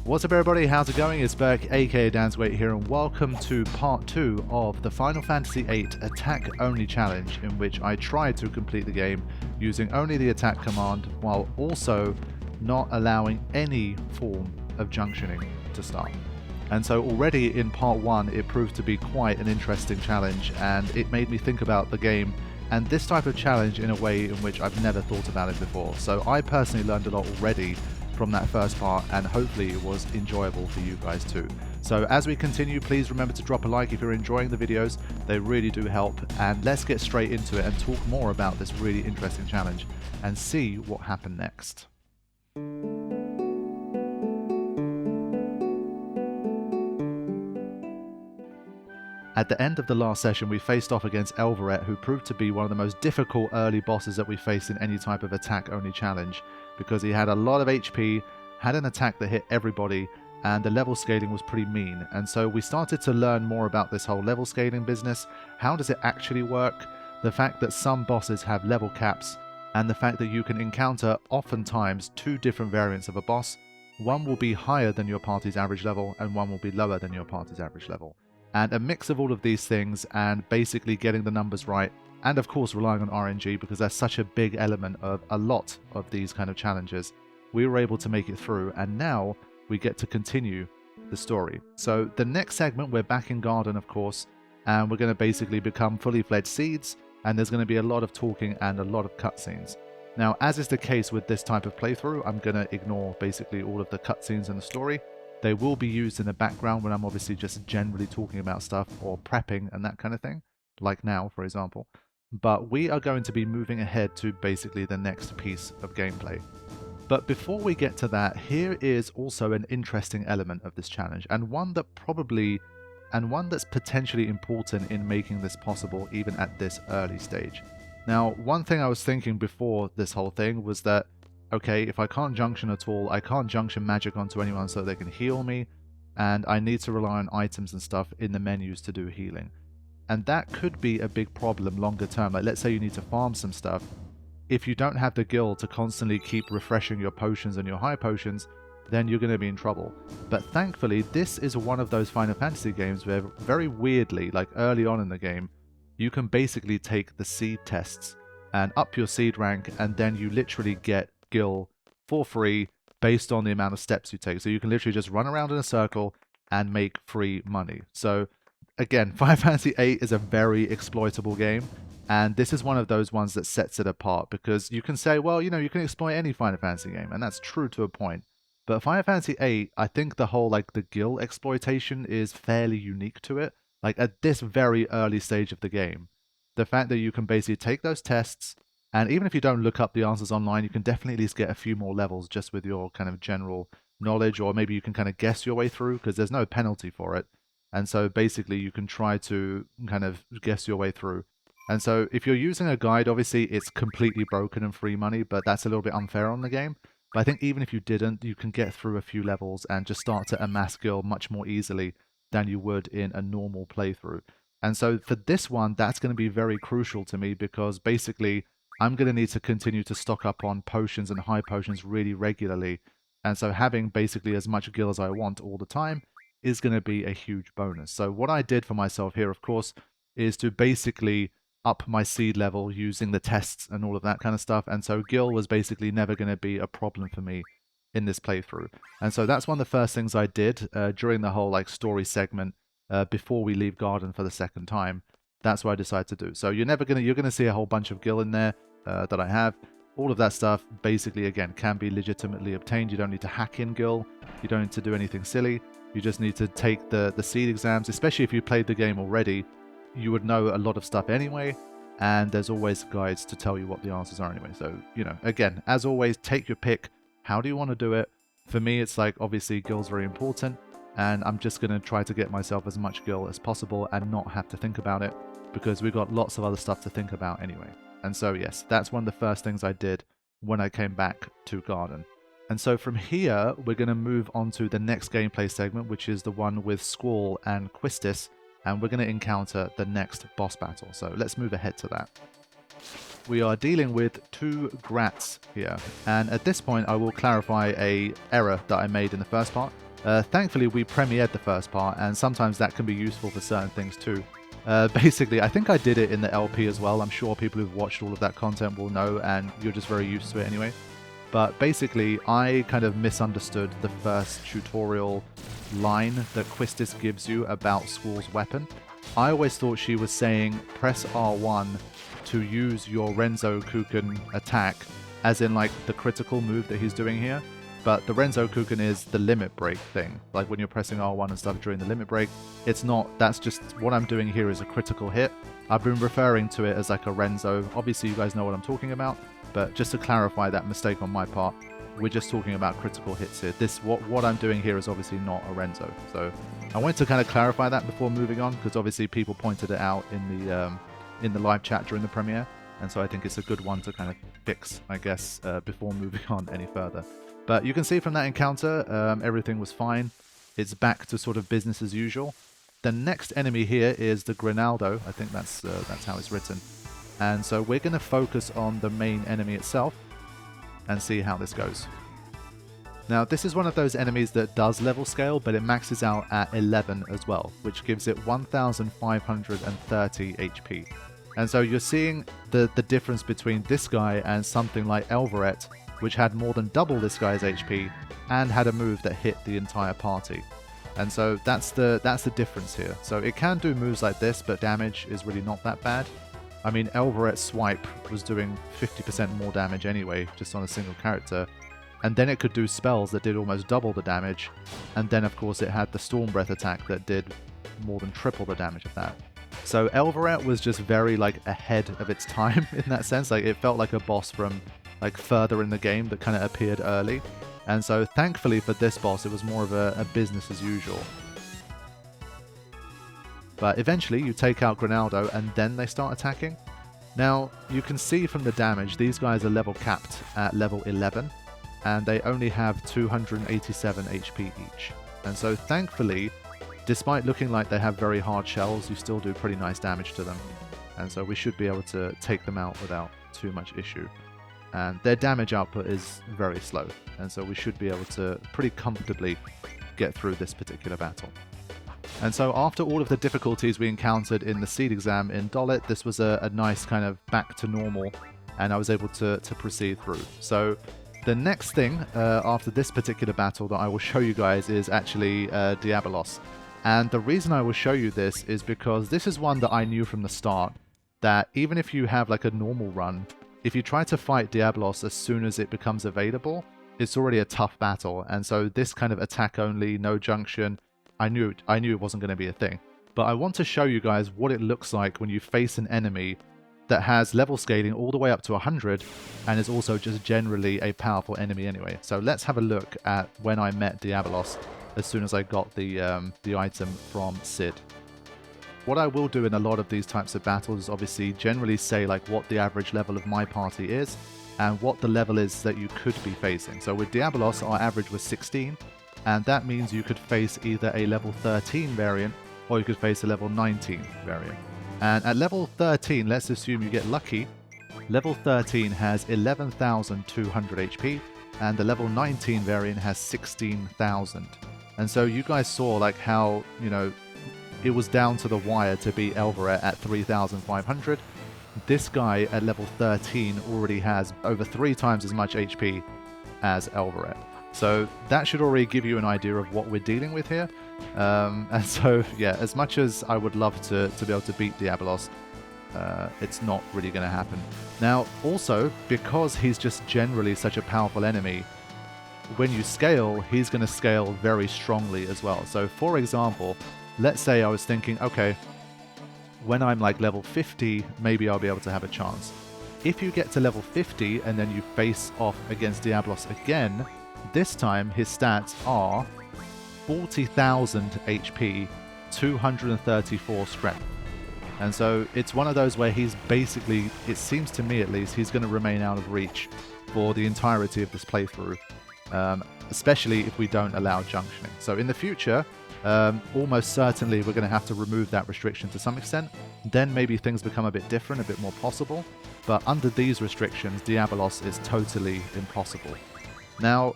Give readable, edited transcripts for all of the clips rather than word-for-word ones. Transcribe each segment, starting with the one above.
What's up everybody, how's it going? It's Berk, aka Dansweight here, and welcome to part 2 of the Final Fantasy VIII Attack Only Challenge, in which I tried to complete the game using only the attack command while also not allowing any form of junctioning to start. And so already in part 1 it proved to be quite an interesting challenge, and it made me think about the game and this type of challenge in a way in which I've never thought about it before. So I personally learned a lot already from that first part, and hopefully it was enjoyable for you guys too. So as we continue, please remember to drop a like if you're enjoying the videos. They really do help, and let's get straight into it and talk more about this really interesting challenge and see what happened next. At the end of the last session, we faced off against Elveret, who proved to be one of the most difficult early bosses that we faced in any type of attack-only challenge, because he had a lot of HP, had an attack that hit everybody, and the level scaling was pretty mean. And so we started to learn more about this whole level scaling business. How does it actually work? The fact that some bosses have level caps, and the fact that you can encounter oftentimes two different variants of a boss. One will be higher than your party's average level, and one will be lower than your party's average level. And a mix of all of these things and basically getting the numbers right, and of course relying on RNG, because that's such a big element of a lot of these kind of challenges, we were able to make it through, and now we get to continue the story. So the next segment, we're back in Garden, of course, and we're going to basically become fully fledged seeds, and there's going to be a lot of talking and a lot of cutscenes. Now, as is the case with this type of playthrough, I'm going to ignore basically all of the cutscenes in the story. They will be used in the background when I'm obviously just generally talking about stuff or prepping and that kind of thing, like now, for example. But we are going to be moving ahead to basically the next piece of gameplay. But before we get to that, here is also an interesting element of this challenge, and one that's potentially important in making this possible even at this early stage. Now, one thing I was thinking before this whole thing was that, okay, if I can't junction at all, I can't junction magic onto anyone so they can heal me, and I need to rely on items and stuff in the menus to do healing. And that could be a big problem longer term. Like, let's say you need to farm some stuff. If you don't have the gil to constantly keep refreshing your potions and your high potions, then you're going to be in trouble. But thankfully, this is one of those Final Fantasy games where, very weirdly, like early on in the game, you can basically take the seed tests and up your seed rank, and then you literally get gil for free based on the amount of steps you take. So you can literally just run around in a circle and make free money. So again, Final Fantasy VIII is a very exploitable game, and this is one of those ones that sets it apart, because you can say, well, you know, you can exploit any Final Fantasy game, and that's true to a point. But Final Fantasy VIII, I think the whole, like, the gil exploitation is fairly unique to it. Like, at this very early stage of the game, the fact that you can basically take those tests, and even if you don't look up the answers online, you can definitely at least get a few more levels just with your kind of general knowledge, or maybe you can kind of guess your way through, because there's no penalty for it. And so basically you can try to kind of guess your way through. And so if you're using a guide, obviously it's completely broken and free money, but that's a little bit unfair on the game. But I think even if you didn't, you can get through a few levels and just start to amass gil much more easily than you would in a normal playthrough. And so for this one, that's going to be very crucial to me, because basically I'm going to need to continue to stock up on potions and high potions really regularly. And so having basically as much gil as I want all the time is going to be a huge bonus. So what I did for myself here, of course, is to basically up my seed level using the tests and all of that kind of stuff. And so gil was basically never going to be a problem for me in this playthrough. And so that's one of the first things I did during the whole like story segment before we leave Garden for the second time. That's what I decided to do. So you're going to see a whole bunch of gil in there that I have. All of that stuff basically, again, can be legitimately obtained. You don't need to hack in gil. You don't need to do anything silly. You just need to take the seed exams, especially if you played the game already. You would know a lot of stuff anyway, and there's always guides to tell you what the answers are anyway. So, you know, again, as always, take your pick. How do you want to do it? For me, it's like, obviously, gil's very important, and I'm just going to try to get myself as much gil as possible and not have to think about it, because we've got lots of other stuff to think about anyway. And so, yes, that's one of the first things I did when I came back to Garden. And so from here, we're going to move on to the next gameplay segment, which is the one with Squall and Quistis, and we're going to encounter the next boss battle. So let's move ahead to that. We are dealing with two Grats here, and at this point I will clarify a error that I made in the first part. Thankfully, we premiered the first part, and sometimes that can be useful for certain things too. Basically, I think I did it in the LP as well. I'm sure people who've watched all of that content will know, and you're just very used to it anyway. But basically, I kind of misunderstood the first tutorial line that Quistis gives you about Squall's weapon. I always thought she was saying press R1 to use your Renzo Kuken attack, as in like the critical move that he's doing here. But the Renzo Kuken is the limit break thing. Like when you're pressing R1 and stuff during the limit break, it's not, that's just, what I'm doing here is a critical hit. I've been referring to it as like a Renzo. Obviously you guys know what I'm talking about, but just to clarify that mistake on my part, we're just talking about critical hits here. What I'm doing here is obviously not a Renzo. So I wanted to kind of clarify that before moving on, because obviously people pointed it out in the live chat during the premiere, and so I think it's a good one to kind of fix, I guess, before moving on any further. But you can see from that encounter, everything was fine. It's back to sort of business as usual. The next enemy here is the Grenaldo. I think that's how it's written. And so we're going to focus on the main enemy itself and see how this goes. Now, this is one of those enemies that does level scale, but it maxes out at 11 as well, which gives it 1,530 HP. And so you're seeing the difference between this guy and something like Elveret, which had more than double this guy's HP and had a move that hit the entire party. And so that's the difference here. So it can do moves like this, but damage is really not that bad. I mean, Elveret's swipe was doing 50% more damage anyway, just on a single character. And then it could do spells that did almost double the damage. And then, of course, it had the Storm Breath attack that did more than triple the damage of that. So Elveret was just very, like, ahead of its time in that sense. Like, it felt like a boss from, like, further in the game that kind of appeared early. And so, thankfully for this boss, it was more of a business as usual. But eventually, you take out Grenaldo, and then they start attacking. Now, you can see from the damage, these guys are level capped at level 11. And they only have 287 HP each. And so thankfully, despite looking like they have very hard shells, you still do pretty nice damage to them. And so we should be able to take them out without too much issue. And their damage output is very slow. And so we should be able to pretty comfortably get through this particular battle. And so after all of the difficulties we encountered in the seed exam in Dolit, this was a nice kind of back to normal. And I was able to proceed through. So the next thing after this particular battle that I will show you guys is actually Diablos. And the reason I will show you this is because this is one that I knew from the start, that even if you have like a normal run, if you try to fight Diablos as soon as it becomes available, it's already a tough battle. And so this kind of attack only, no junction, I knew it wasn't going to be a thing. But I want to show you guys what it looks like when you face an enemy that has level scaling all the way up to 100 and is also just generally a powerful enemy anyway. So let's have a look at when I met Diablos as soon as I got the item from Cid. What I will do in a lot of these types of battles is obviously generally say like what the average level of my party is and what the level is that you could be facing. So with Diablos, our average was 16, and that means you could face either a level 13 variant or you could face a level 19 variant. And at level 13, let's assume you get lucky, level 13 has 11,200 HP, and the level 19 variant has 16,000. And so you guys saw like how, you know, it was down to the wire to beat Elveret at 3,500. This guy at level 13 already has over 3 times as much HP as Elveret. So that should already give you an idea of what we're dealing with here. And so, yeah, as much as I would love to be able to beat Diablos, it's not really going to happen. Now, also, because he's just generally such a powerful enemy, when you scale, he's going to scale very strongly as well. So, for example, let's say I was thinking, okay, when I'm like level 50, maybe I'll be able to have a chance. If you get to level 50 and then you face off against Diablos again, this time his stats are 40,000 HP, 234 strength. And so it's one of those where he's basically, it seems to me at least, he's going to remain out of reach for the entirety of this playthrough, especially if we don't allow junctioning. So in the future, almost certainly we're going to have to remove that restriction to some extent. Then maybe things become a bit different, a bit more possible. But under these restrictions, Diablos is totally impossible. Now,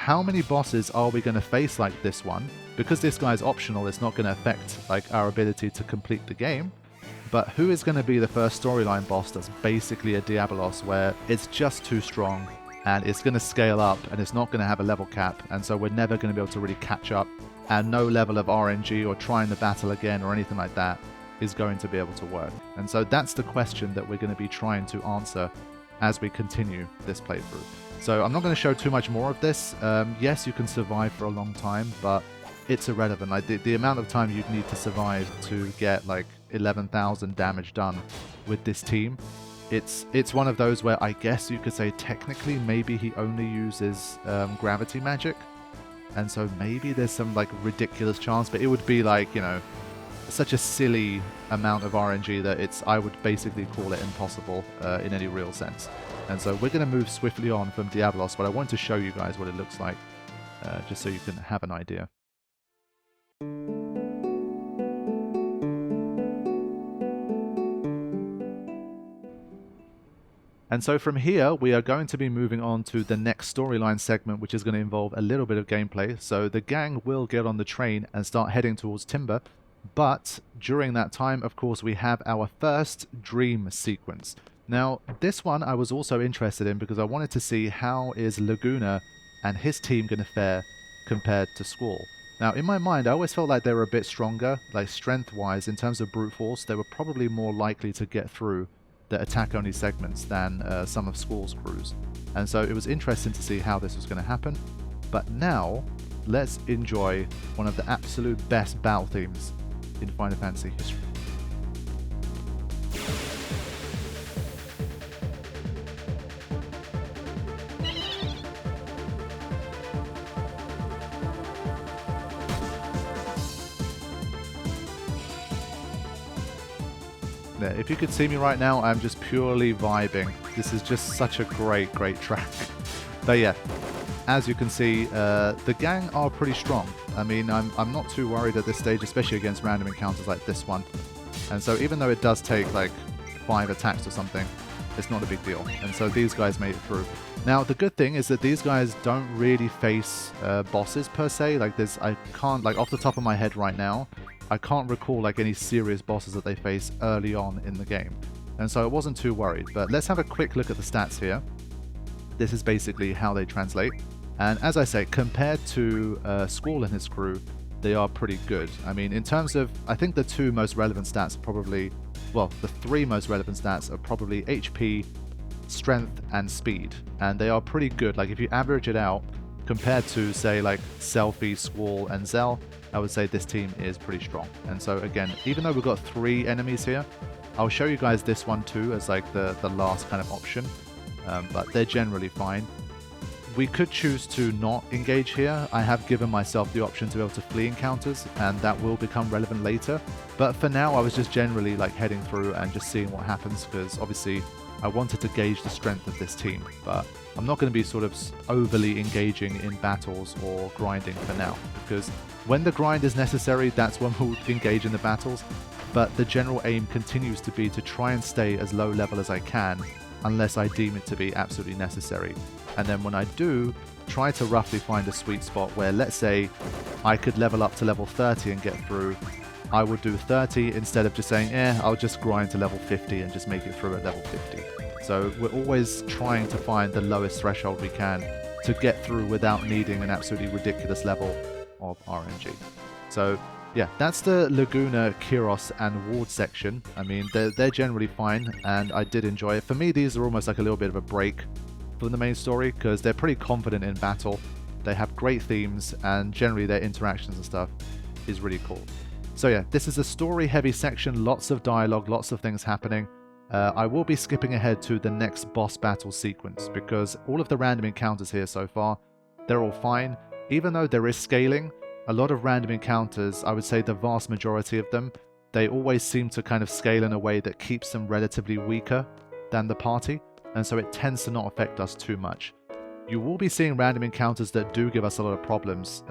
how many bosses are we going to face like this one? Because this guy's optional, it's not going to affect like our ability to complete the game. But who is going to be the first storyline boss that's basically a Diablos, where it's just too strong and it's going to scale up and it's not going to have a level cap, and so we're never going to be able to really catch up, and no level of RNG or trying the battle again or anything like that is going to be able to work. And so that's the question that we're going to be trying to answer as we continue this playthrough. So I'm not going to show too much more of this. Yes, you can survive for a long time, but it's irrelevant. Like the amount of time you'd need to survive to get like 11,000 damage done with this team, it's one of those where I guess you could say technically maybe he only uses gravity magic, and so maybe there's some like ridiculous chance, but it would be like, you know, such a silly amount of RNG that I would basically call it impossible in any real sense. And so we're going to move swiftly on from Diablos, but I want to show you guys what it looks like, just so you can have an idea. And so from here, we are going to be moving on to the next storyline segment, which is going to involve a little bit of gameplay. So the gang will get on the train and start heading towards Timber. But during that time, of course, we have our first dream sequence. Now, this one I was also interested in because I wanted to see how is Laguna and his team going to fare compared to Squall. Now, in my mind, I always felt like they were a bit stronger, like strength-wise, in terms of brute force. They were probably more likely to get through the attack-only segments than some of Squall's crews. And so it was interesting to see how this was going to happen. But now, let's enjoy one of the absolute best battle themes in Final Fantasy history. There, if you could see me right now, I'm just purely vibing. This is just such a great track. But yeah, as you can see, the gang are pretty strong. I mean, I'm not too worried at this stage, especially against random encounters like this one. And so even though it does take like 5 attacks or something, it's not a big deal. And so these guys made it through. Now, the good thing is that these guys don't really face bosses per se. Like I can't, like off the top of my head right now, I can't recall like any serious bosses that they face early on in the game. And so I wasn't too worried. But let's have a quick look at the stats here. This is basically how they translate. And as I say, compared to Squall and his crew, they are pretty good. I mean, in terms of, I think the 2 most relevant stats are probably, well, the 3 most relevant stats are probably HP, strength, and speed. And they are pretty good. Like if you average it out, compared to, say, like Selphie, Squall, and Zell, I would say this team is pretty strong. And so again, even though we've got 3 enemies here, I'll show you guys this one too as like the last kind of option. But they're generally fine. We could choose to not engage here. I have given myself the option to be able to flee encounters, and that will become relevant later. But for now, I was just generally like heading through and just seeing what happens, because obviously I wanted to gauge the strength of this team. But I'm not going to be sort of overly engaging in battles or grinding for now, because when the grind is necessary, that's when we'll engage in the battles. But the general aim continues to be to try and stay as low level as I can, unless I deem it to be absolutely necessary. And then when I do, try to roughly find a sweet spot where, let's say, I could level up to level 30 and get through. I would do 30 instead of just saying, I'll just grind to level 50 and just make it through at level 50. So we're always trying to find the lowest threshold we can to get through without needing an absolutely ridiculous level of RNG. So yeah, that's the Laguna, Kiros, and Ward section. I mean, they're generally fine, and I did enjoy it. For me, these are almost like a little bit of a break from the main story, because they're pretty confident in battle. They have great themes, and generally their interactions and stuff is really cool. So yeah, this is a story-heavy section, lots of dialogue, lots of things happening. I will be skipping ahead to the next boss battle sequence, because all of the random encounters here so far, they're all fine. Even though there is scaling, a lot of random encounters, I would say the vast majority of them, they always seem to kind of scale in a way that keeps them relatively weaker than the party, and so it tends to not affect us too much. You will be seeing random encounters that do give us a lot of problems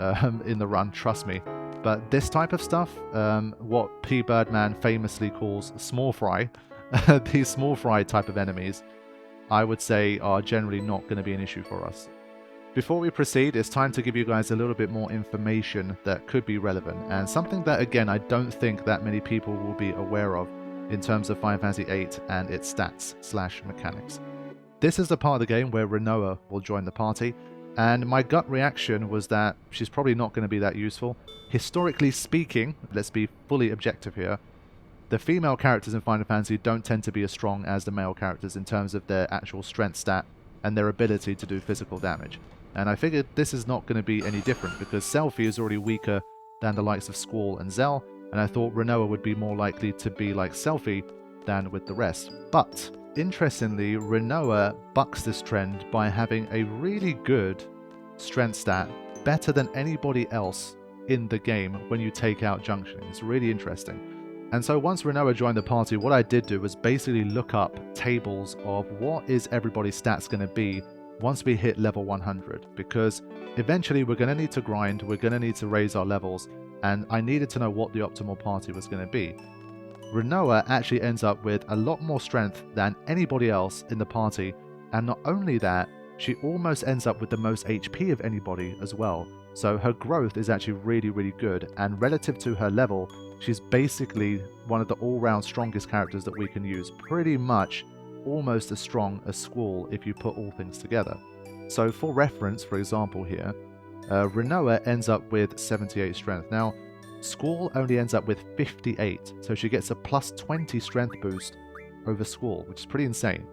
in the run, trust me. But this type of stuff, what P. Birdman famously calls small fry, these small fry type of enemies, I would say are generally not going to be an issue for us. Before we proceed, it's time to give you guys a little bit more information that could be relevant, and something that, again, I don't think that many people will be aware of in terms of Final Fantasy VIII and its stats/mechanics. This is the part of the game where Rinoa will join the party, and my gut reaction was that she's probably not going to be that useful. Historically speaking, let's be fully objective here, the female characters in Final Fantasy don't tend to be as strong as the male characters in terms of their actual strength stat and their ability to do physical damage. And I figured this is not going to be any different because Selphie is already weaker than the likes of Squall and Zell, and I thought Rinoa would be more likely to be like Selphie than with the rest. But interestingly, Rinoa bucks this trend by having a really good strength stat, better than anybody else in the game when you take out junctioning. It's really interesting. And so once Rinoa joined the party, what I did do was basically look up tables of what is everybody's stats going to be once we hit level 100, because eventually we're going to need to grind, we're going to need to raise our levels, and I needed to know what the optimal party was going to be. Rinoa actually ends up with a lot more strength than anybody else in the party, and not only that, she almost ends up with the most HP of anybody as well. So her growth is actually really, really good, and relative to her level, she's basically one of the all-round strongest characters that we can use, pretty much almost as strong as Squall if you put all things together. So for reference, for example here, Rinoa ends up with 78 strength. Now, Squall only ends up with 58, so she gets a plus 20 strength boost over Squall, which is pretty insane.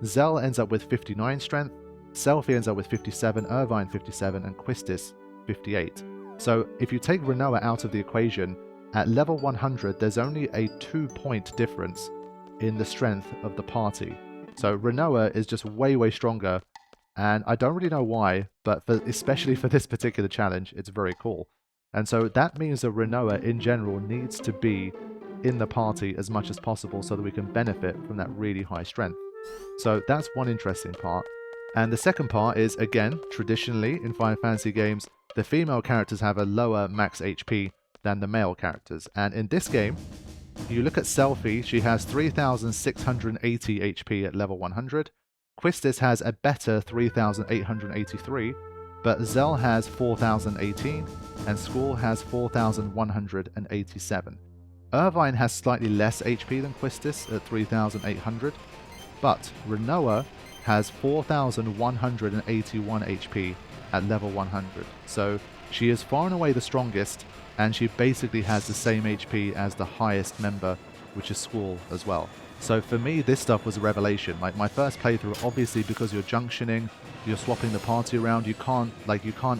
Zell ends up with 59 strength, Selphie ends up with 57, Irvine 57, and Quistis 58. So if you take Rinoa out of the equation, at level 100 there's only a 2-point difference in the strength of the party. So Rinoa is just way, way stronger, and I don't really know why, but especially for this particular challenge, it's very cool. And so that means that Rinoa in general needs to be in the party as much as possible so that we can benefit from that really high strength. So that's one interesting part. And the second part is, again, traditionally in Final Fantasy games, the female characters have a lower max HP than the male characters. And in this game, you look at Selphie, she has 3,680 HP at level 100. Quistis has a better 3,883, but Zell has 4,018, and Squall has 4,187. Irvine has slightly less HP than Quistis at 3,800, but Rinoa has 4,181 HP at level 100. So she is far and away the strongest, and she basically has the same HP as the highest member, which is Squall as well. So for me, this stuff was a revelation. Like my first playthrough, obviously because you're junctioning, you're swapping the party around, you can't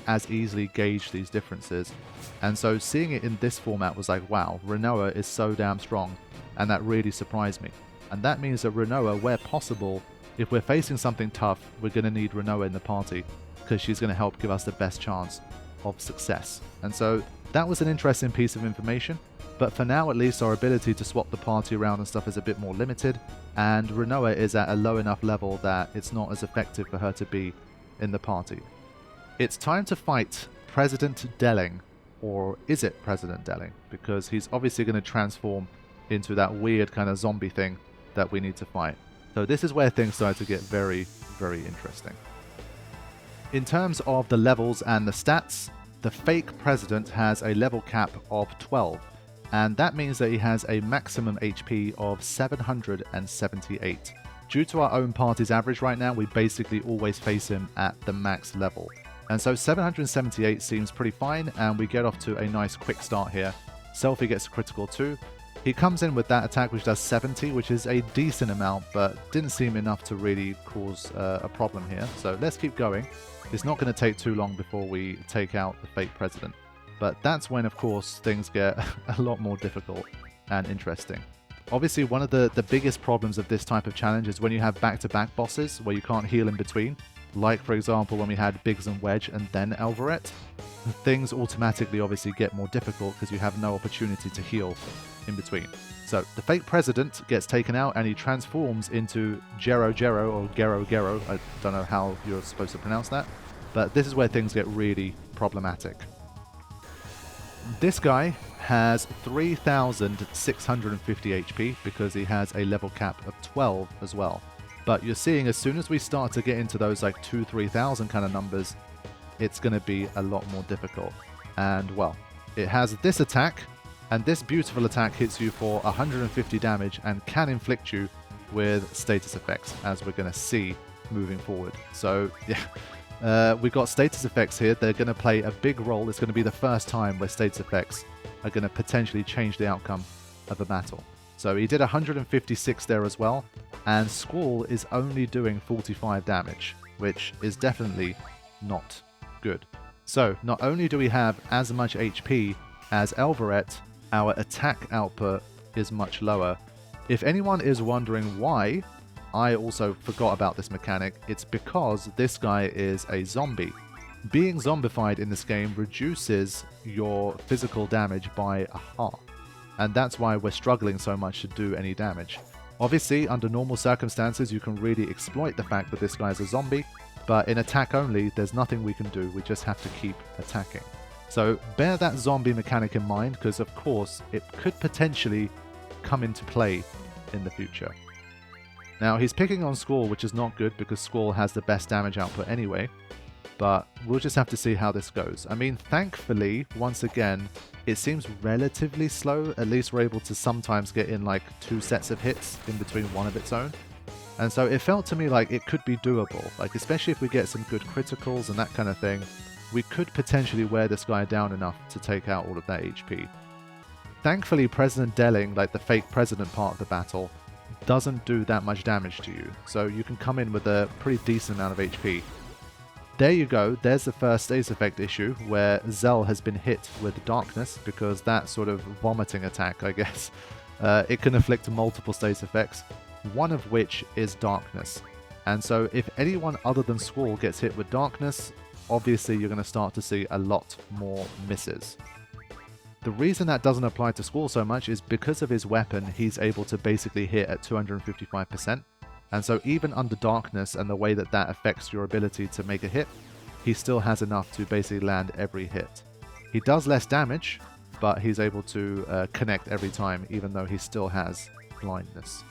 as easily gauge these differences. And so seeing it in this format was like, wow, Rinoa is so damn strong, and that really surprised me. And that means that Rinoa, where possible, if we're facing something tough, we're going to need Rinoa in the party, because she's going to help give us the best chance of success. And so that was an interesting piece of information, but for now at least our ability to swap the party around and stuff is a bit more limited, and Rinoa is at a low enough level that it's not as effective for her to be in the party. It's time to fight President Delling, or is it President Delling? Because he's obviously going to transform into that weird kind of zombie thing that we need to fight. So this is where things start to get very, very interesting. In terms of the levels and the stats, the fake president has a level cap of 12, and that means that he has a maximum HP of 778. Due to our own party's average right now, we basically always face him at the max level. And so 778 seems pretty fine, and we get off to a nice quick start here. Selphie gets a critical too. He comes in with that attack which does 70, which is a decent amount, but didn't seem enough to really cause a problem here. So let's keep going. It's not going to take too long before we take out the fake president. But that's when, of course, things get a lot more difficult and interesting. Obviously, one of the biggest problems of this type of challenge is when you have back-to-back bosses where you can't heal in between. Like, for example, when we had Biggs and Wedge and then Elveret. Things automatically obviously get more difficult because you have no opportunity to heal in between. So the fake president gets taken out and he transforms into Gerogero or Gerogero. I don't know how you're supposed to pronounce that, but this is where things get really problematic. This guy has 3,650 HP because he has a level cap of 12 as well. But you're seeing as soon as we start to get into those like 2,000-3,000 kind of numbers, it's going to be a lot more difficult. And, well, it has this attack, and this beautiful attack hits you for 150 damage and can inflict you with status effects, as we're going to see moving forward. So, yeah, we got status effects here. They're going to play a big role. It's going to be the first time where status effects are going to potentially change the outcome of a battle. So he did 156 there as well, and Squall is only doing 45 damage, which is definitely not good. So not only do we have as much HP as Elvaret, our attack output is much lower. If anyone is wondering why, I also forgot about this mechanic. It's because this guy is a zombie. Being zombified in this game reduces your physical damage by a half, and that's why we're struggling so much to do any damage. Obviously, under normal circumstances, you can really exploit the fact that this guy is a zombie, but in attack only, there's nothing we can do. We just have to keep attacking. So bear that zombie mechanic in mind, because of course, it could potentially come into play in the future. Now, he's picking on Squall, which is not good because Squall has the best damage output anyway, but we'll just have to see how this goes. I mean, thankfully, once again, it seems relatively slow. At least we're able to sometimes get in like 2 sets of hits in between one of its own. And so it felt to me like it could be doable, like especially if we get some good criticals and that kind of thing, we could potentially wear this guy down enough to take out all of that HP. Thankfully, President Delling, like the fake president part of the battle, doesn't do that much damage to you, so you can come in with a pretty decent amount of HP. There you go, there's the first status effect issue, where Zell has been hit with darkness, because that sort of vomiting attack, I guess, it can inflict multiple status effects, one of which is darkness. And so if anyone other than Squall gets hit with darkness, obviously you're going to start to see a lot more misses. The reason that doesn't apply to Squall so much is because of his weapon, he's able to basically hit at 255%. And so even under darkness and the way that that affects your ability to make a hit, he still has enough to basically land every hit. He does less damage, but he's able to connect every time, even though he still has blindness.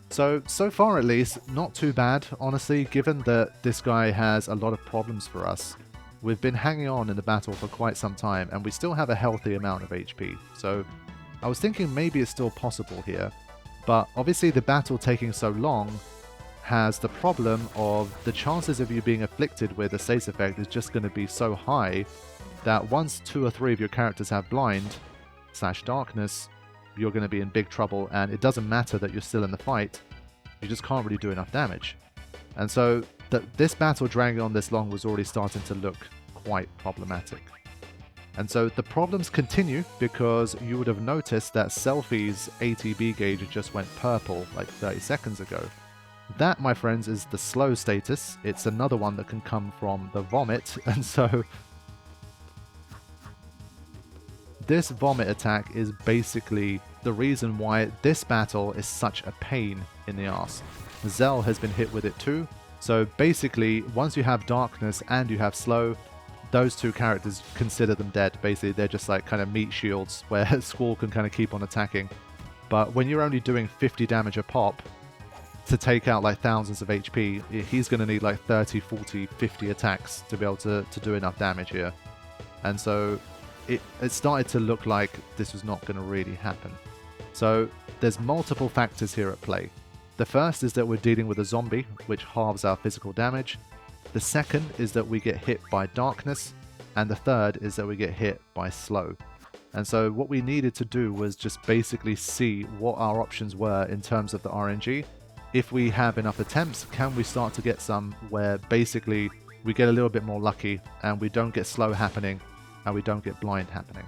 So far at least, not too bad, honestly, given that this guy has a lot of problems for us. We've been hanging on in the battle for quite some time, and we still have a healthy amount of HP. So I was thinking maybe it's still possible here. But obviously the battle taking so long has the problem of the chances of you being afflicted with a status effect is just going to be so high that once 2 or 3 of your characters have blind/darkness, you're going to be in big trouble, and it doesn't matter that you're still in the fight, you just can't really do enough damage. And so this battle dragging on this long was already starting to look quite problematic. And so the problems continue because you would have noticed that Selfie's ATB gauge just went purple like 30 seconds ago. That, my friends, is the slow status. It's another one that can come from the vomit, and so this vomit attack is basically the reason why this battle is such a pain in the arse. Zell has been hit with it too, so basically once you have darkness and you have slow, those 2 characters, consider them dead. Basically, they're just like kind of meat shields where Squall can kind of keep on attacking. But when you're only doing 50 damage a pop to take out like thousands of HP, he's going to need like 30, 40, 50 attacks to be able to do enough damage here. And so it started to look like this was not going to really happen. So there's multiple factors here at play. The first is that we're dealing with a zombie, which halves our physical damage. The second is that we get hit by darkness, and the third is that we get hit by slow. And so what we needed to do was just basically see what our options were in terms of the RNG. If we have enough attempts, can we start to get some where basically we get a little bit more lucky and we don't get slow happening and we don't get blind happening.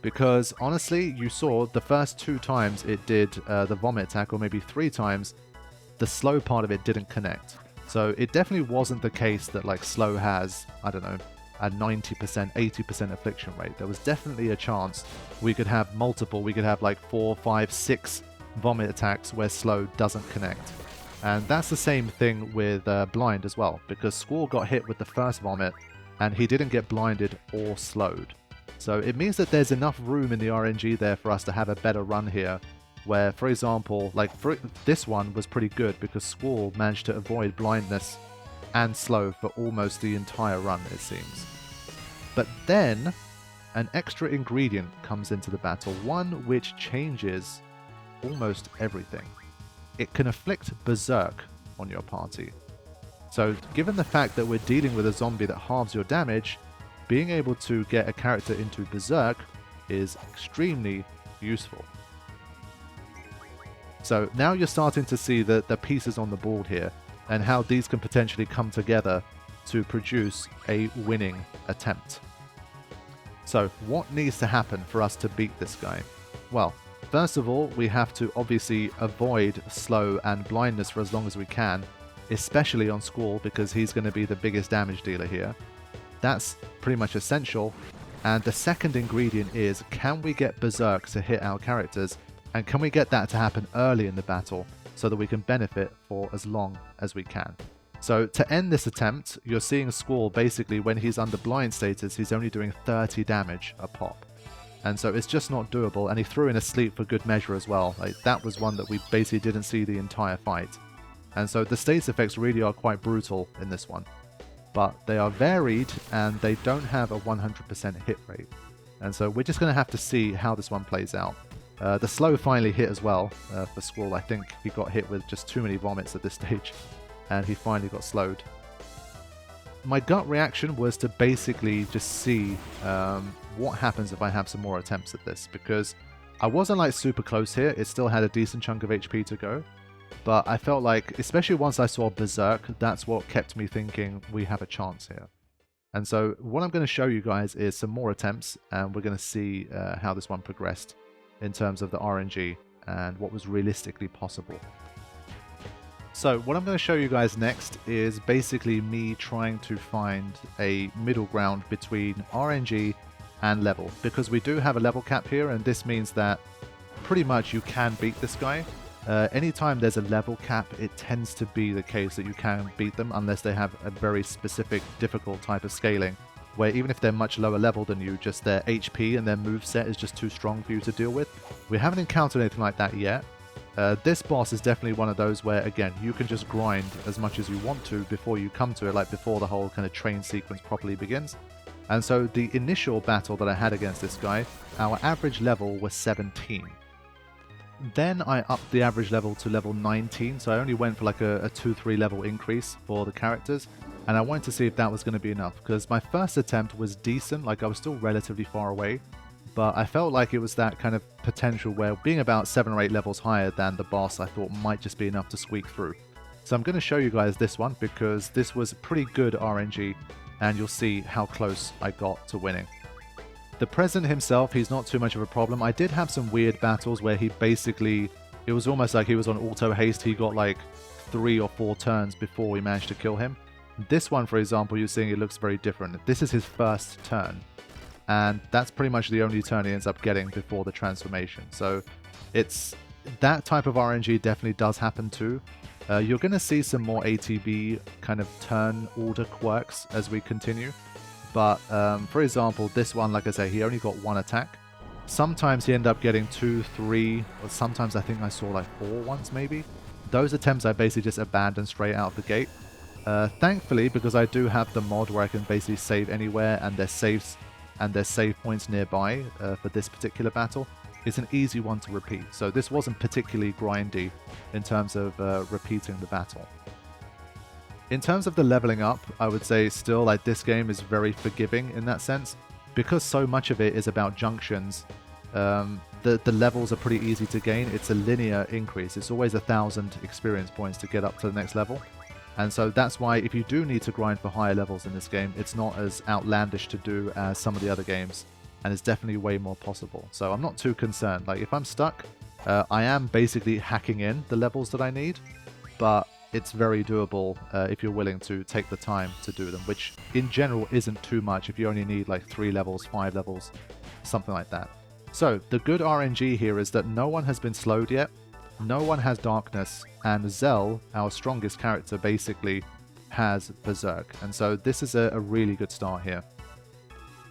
Because honestly, you saw the first 2 times it did the vomit attack, or maybe 3 times, the slow part of it didn't connect. So it definitely wasn't the case that like slow has, I don't know, a 90%, 80% affliction rate. There was definitely a chance we could have multiple, we could have like 4, 5, 6 vomit attacks where slow doesn't connect. And that's the same thing with blind as well, because Squall got hit with the first vomit and he didn't get blinded or slowed. So it means that there's enough room in the RNG there for us to have a better run here, where, for example, like this one was pretty good because Squall managed to avoid blindness and slow for almost the entire run, it seems. But then an extra ingredient comes into the battle, one which changes almost everything. It can afflict Berserk on your party. So given the fact that we're dealing with a zombie that halves your damage, being able to get a character into Berserk is extremely useful. So now you're starting to see the pieces on the board here and how these can potentially come together to produce a winning attempt. So what needs to happen for us to beat this guy? Well, first of all, we have to obviously avoid slow and blindness for as long as we can, especially on Squall because he's going to be the biggest damage dealer here. That's pretty much essential. And the second ingredient is, can we get Berserk to hit our characters, and can we get that to happen early in the battle so that we can benefit for as long as we can? So to end this attempt, you're seeing Squall basically when he's under blind status, he's only doing 30 damage a pop. And so it's just not doable, and he threw in a sleep for good measure as well. Like, that was one that we basically didn't see the entire fight. And so the status effects really are quite brutal in this one. But they are varied, and they don't have a 100% hit rate. And so we're just going to have to see how this one plays out. The slow finally hit as well for Squall. I think he got hit with just too many vomits at this stage, and he finally got slowed. My gut reaction was to basically just see what happens if I have some more attempts at this, because I wasn't like super close here. It still had a decent chunk of HP to go, but I felt like, especially once I saw Berserk, that's what kept me thinking we have a chance here. And so what I'm going to show you guys is some more attempts, and we're going to see how this one progressed in terms of the RNG and what was realistically possible. So what I'm going to show you guys next is basically me trying to find a middle ground between RNG and level, because we do have a level cap here, and this means that pretty much you can beat this guy. Anytime there's a level cap, it tends to be the case that you can beat them unless they have a very specific difficult type of scaling, where even if they're much lower level than you, just their HP and their moveset is just too strong for you to deal with. We haven't encountered anything like that yet. This boss is definitely one of those where, again, you can just grind as much as you want to before you come to it, like before the whole kind of train sequence properly begins. And so the initial battle that I had against this guy, our average level was 17. Then I upped the average level to level 19, so I only went for like a 2-3 level increase for the characters, and I wanted to see if that was going to be enough, because my first attempt was decent, like I was still relatively far away, but I felt like it was that kind of potential where being about 7 or 8 levels higher than the boss I thought might just be enough to squeak through. So I'm going to show you guys this one, because this was pretty good RNG, and you'll see how close I got to winning. The President himself, he's not too much of a problem. I did have some weird battles where he basically, it was almost like he was on auto haste. He got like 3 or 4 turns before we managed to kill him. This one, for example, you're seeing it looks very different. This is his first turn, and that's pretty much the only turn he ends up getting before the transformation. So it's that type of RNG definitely does happen too. You're going to see some more ATB kind of turn order quirks as we continue. But for example, this one, like I say, he only got 1 attack. Sometimes he ended up getting 2, 3, or sometimes I think I saw like 4 once maybe. Those attempts I basically just abandoned straight out of the gate. Thankfully, because I do have the mod where I can basically save anywhere, and there's saves and there's save points nearby for this particular battle, it's an easy one to repeat. So this wasn't particularly grindy in terms of repeating the battle. In terms of the leveling up, I would say still like this game is very forgiving in that sense. Because so much of it is about junctions, the levels are pretty easy to gain. It's a linear increase. It's always 1,000 experience points to get up to the next level. And so that's why if you do need to grind for higher levels in this game, it's not as outlandish to do as some of the other games. And it's definitely way more possible. So I'm not too concerned. Like if I'm stuck, I am basically hacking in the levels that I need. But it's very doable if you're willing to take the time to do them, which in general isn't too much if you only need like 3 levels, 5 levels, something like that. So the good RNG here is that no one has been slowed yet, no one has darkness, and Zell, our strongest character, basically has Berserk. And so this is a really good start here.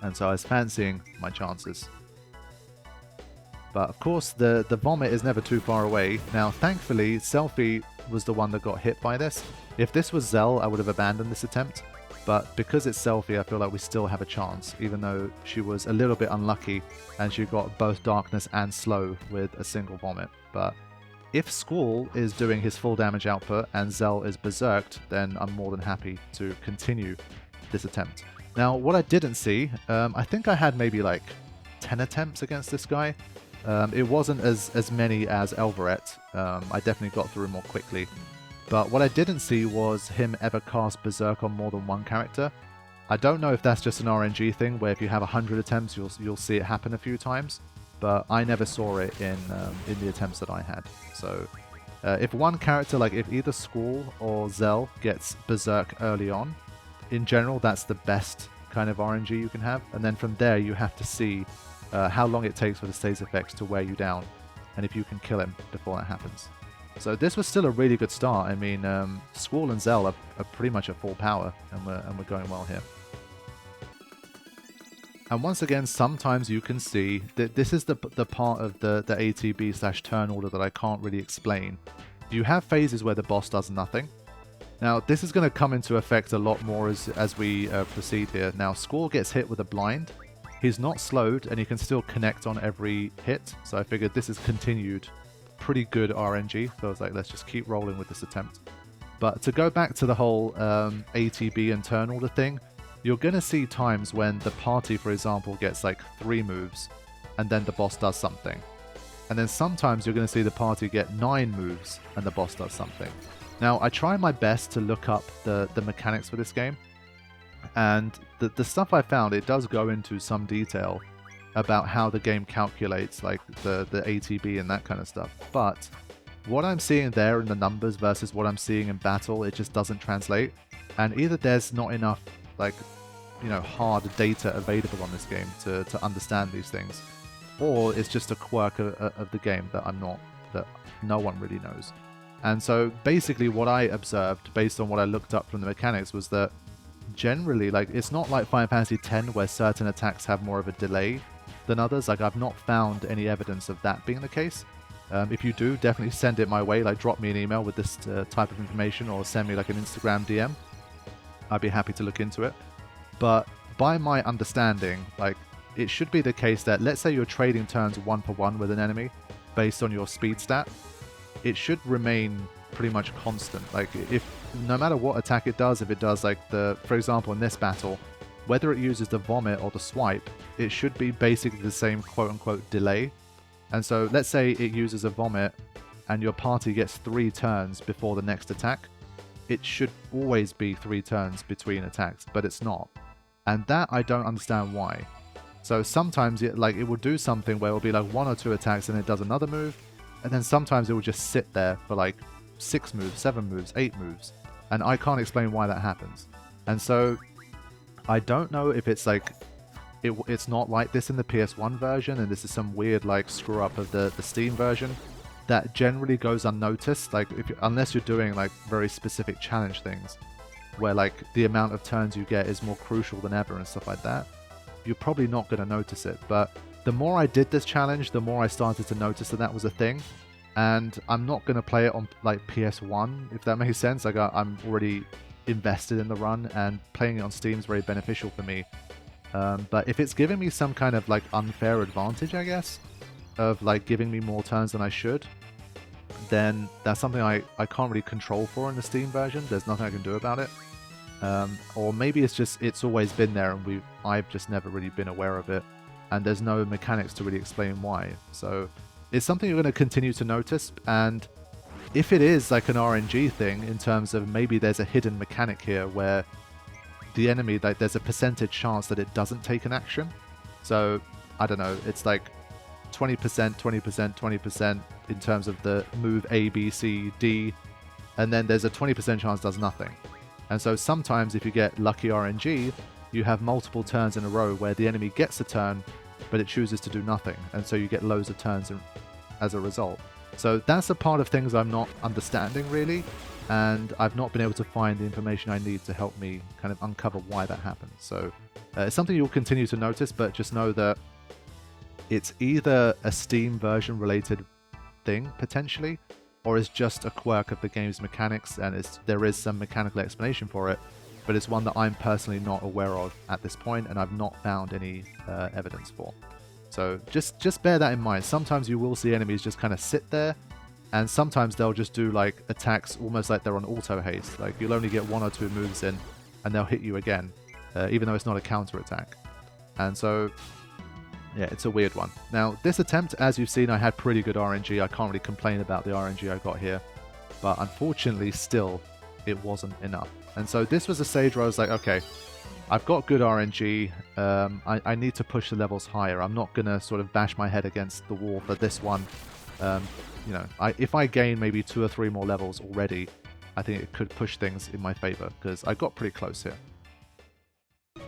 And so I was fancying my chances. But of course the vomit is never too far away. Now thankfully Selfie was the one that got hit by this. If this was Zell, I would have abandoned this attempt, but because it's Selphie, I feel like we still have a chance, even though she was a little bit unlucky and she got both Darkness and Slow with a single vomit. But if Squall is doing his full damage output and Zell is berserked, then I'm more than happy to continue this attempt. Now, what I didn't see, I think I had maybe like 10 attempts against this guy. It wasn't as many as Elveret. I definitely got through more quickly. But what I didn't see was him ever cast Berserk on more than one character. I don't know if that's just an RNG thing, where if you have 100 attempts, you'll see it happen a few times. But I never saw it in the attempts that I had. So if one character, like if either Squall or Zell gets Berserk early on, in general, that's the best kind of RNG you can have. And then from there, you have to see how long it takes for the status effects to wear you down, and if you can kill him before that happens. So this was still a really good start. I mean, Squall and Zell are pretty much at full power, and we're going well here. And once again, sometimes you can see that this is the part of the ATB/turn order that I can't really explain. You have phases where the boss does nothing. Now, this is going to come into effect a lot more as we proceed here. Now, Squall gets hit with a blind. He's not slowed, and he can still connect on every hit. So I figured this is continued pretty good RNG. So I was like, let's just keep rolling with this attempt. But to go back to the whole ATB and turn order thing, you're going to see times when the party, for example, gets like 3 moves, and then the boss does something. And then sometimes you're going to see the party get 9 moves, and the boss does something. Now, I try my best to look up the mechanics for this game, and the stuff I found, it does go into some detail about how the game calculates like the ATB and that kind of stuff. But what I'm seeing there in the numbers versus what I'm seeing in battle, it just doesn't translate. And either there's not enough like, you know, hard data available on this game to understand these things, or it's just a quirk of the game that no one really knows. And so basically what I observed based on what I looked up from the mechanics was that generally, like, it's not like Final Fantasy X where certain attacks have more of a delay than others. Like, I've not found any evidence of that being the case. If you do, definitely send it my way. Like, drop me an email with this type of information, or send me like an Instagram DM. I'd be happy to look into it. But by my understanding, like, it should be the case that, let's say you're trading turns 1-for-1 with an enemy based on your speed stat, it should remain pretty much constant. Like, if no matter what attack it does, if it does like for example in this battle, whether it uses the vomit or the swipe, it should be basically the same quote-unquote delay. And so let's say it uses a vomit and your party gets 3 turns before the next attack. It should always be 3 turns between attacks, but it's not. And that I don't understand why. So sometimes it will do something where it'll be like 1 or 2 attacks and it does another move, and then sometimes it will just sit there for like 6 moves, 7 moves, 8 moves, and I can't explain why that happens. And so I don't know if it's like it's not like this in the PS1 version, and this is some weird like screw up of the Steam version that generally goes unnoticed, like unless you're doing like very specific challenge things where like the amount of turns you get is more crucial than ever and stuff like that. You're probably not going to notice it. But the more I did this challenge, the more I started to notice that was a thing. And I'm not going to play it on like PS1, if that makes sense. Like I'm already invested in the run, and playing it on Steam is very beneficial for me. But if it's giving me some kind of like unfair advantage, I guess, of like giving me more turns than I should, then that's something I can't really control for in the Steam version. There's nothing I can do about it. Or maybe it's always been there and I've just never really been aware of it, and there's no mechanics to really explain why. So it's something you're going to continue to notice, and if it is like an RNG thing in terms of maybe there's a hidden mechanic here where the enemy, like there's a percentage chance that it doesn't take an action. So I don't know, it's like 20%, 20%, 20% in terms of the move A, B, C, D, and then there's a 20% chance it does nothing. And so sometimes if you get lucky RNG, you have multiple turns in a row where the enemy gets a turn, but it chooses to do nothing. And so you get loads of turns as a result. So that's a part of things I'm not understanding really, and I've not been able to find the information I need to help me kind of uncover why that happens. So it's something you'll continue to notice, but just know that it's either a Steam version related thing, potentially, or is just a quirk of the game's mechanics, and there is some mechanical explanation for it, but it's one that I'm personally not aware of at this point, and I've not found any evidence for. So just bear that in mind. Sometimes you will see enemies just kind of sit there, and sometimes they'll just do like attacks almost like they're on auto haste. Like you'll only get 1 or 2 moves in, and they'll hit you again, even though it's not a counter attack. And so, yeah, it's a weird one. Now, this attempt, as you've seen, I had pretty good RNG. I can't really complain about the RNG I got here, but unfortunately, still, it wasn't enough. And so this was a stage where I was like, okay, I've got good RNG. I need to push the levels higher. I'm not gonna sort of bash my head against the wall for this one. You know, if I gain maybe 2 or 3 more levels already, I think it could push things in my favor, because I got pretty close here.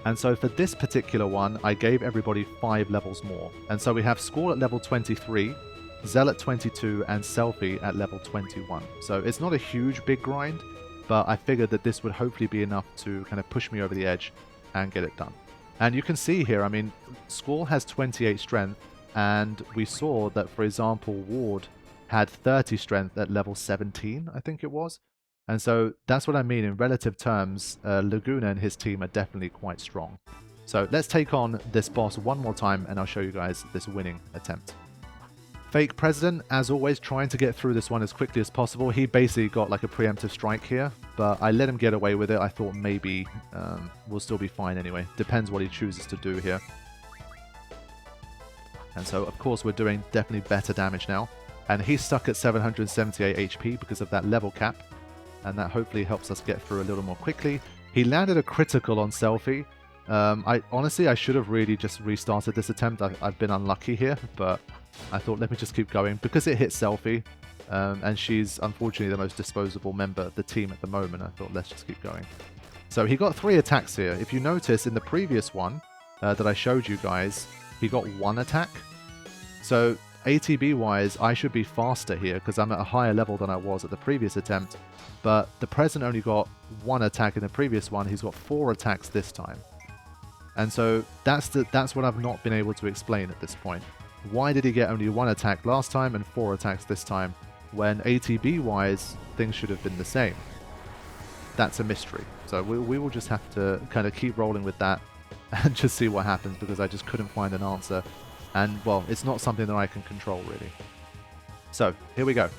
And so for this particular one, I gave everybody 5 levels more. And so we have Squall at level 23, Zell at 22, and Selfie at level 21. So it's not a huge big grind, but I figured that this would hopefully be enough to kind of push me over the edge and get it done. And you can see here, I mean, Squall has 28 strength, and we saw that, for example, Ward had 30 strength at level 17, I think it was. And so that's what I mean. In relative terms, Laguna and his team are definitely quite strong. So let's take on this boss one more time, and I'll show you guys this winning attempt. Fake President, as always, trying to get through this one as quickly as possible. He basically got like a preemptive strike here, but I let him get away with it. I thought maybe we'll still be fine anyway. Depends what he chooses to do here. And so, of course, we're doing definitely better damage now. And he's stuck at 778 HP because of that level cap. And that hopefully helps us get through a little more quickly. He landed a critical on Selfie. Honestly, I should have really just restarted this attempt. I've been unlucky here, but I thought let me just keep going because it hit Selfie. And she's unfortunately the most disposable member of the team at the moment. I thought let's just keep going. So he got 3 attacks here. If you notice in the previous one that I showed you guys, he got 1 attack. So ATB wise, I should be faster here because I'm at a higher level than I was at the previous attempt. But the President only got 1 attack in the previous one. He's got 4 attacks this time. And so that's what I've not been able to explain at this point. Why did he get only 1 attack last time and 4 attacks this time, when ATB wise things should have been the same? That's a mystery. So we will just have to kind of keep rolling with that and just see what happens, because I just couldn't find an answer. And, well, it's not something that I can control, really. So, here we go.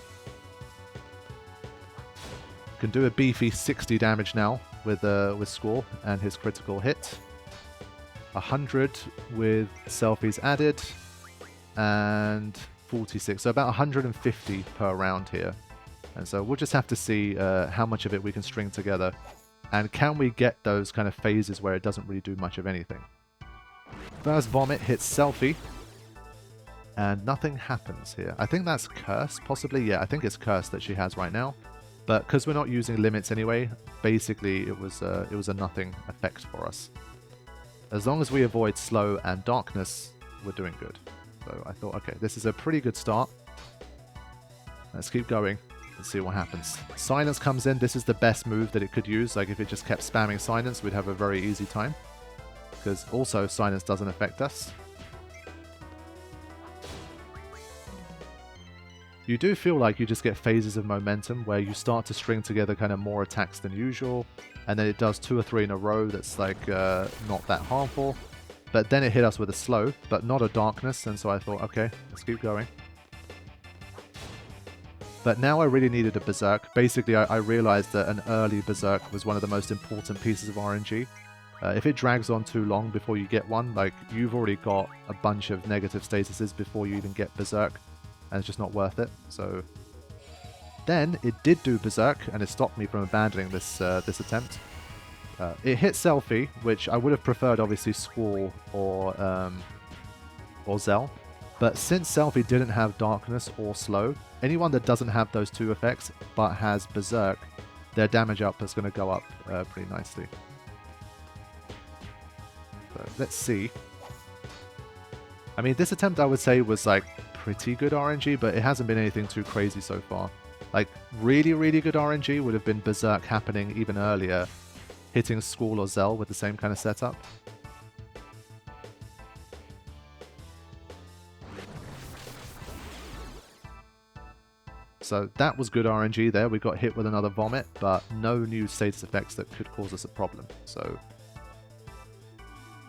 Can do a beefy 60 damage now with Squall and his critical hit. 100 with Selfies added. And 46. So about 150 per round here. And so we'll just have to see how much of it we can string together. And can we get those kind of phases where it doesn't really do much of anything. First Vomit hits Selfie. And nothing happens here. I think that's Curse, possibly. Yeah, I think it's Curse that she has right now. But because we're not using limits anyway, basically it was a nothing effect for us. As long as we avoid Slow and Darkness, we're doing good. So I thought, okay, this is a pretty good start. Let's keep going and see what happens. Silence comes in. This is the best move that it could use. Like if it just kept spamming Silence, we'd have a very easy time. Because also Silence doesn't affect us. You do feel like you just get phases of momentum where you start to string together kind of more attacks than usual, and then it does 2 or 3 in a row that's like not that harmful. But then it hit us with a slow, but not a darkness, and so I thought, okay, let's keep going. But now I really needed a Berserk. Basically, I realized that an early Berserk was one of the most important pieces of RNG. If it drags on too long before you get one, like you've already got a bunch of negative statuses before you even get Berserk, and it's just not worth it. So then it did do Berserk, and it stopped me from abandoning this this attempt. It hit Selfie, which I would have preferred obviously Squall or Zell. But since Selfie didn't have Darkness or Slow, anyone that doesn't have those 2 effects but has Berserk, their damage up is going to go up pretty nicely. So let's see. I mean, this attempt I would say was like pretty good RNG, but it hasn't been anything too crazy so far. Like really, really good RNG would have been Berserk happening even earlier, hitting Squall or Zell with the same kind of setup. So that was good RNG there. We got hit with another vomit, but no new status effects that could cause us a problem. So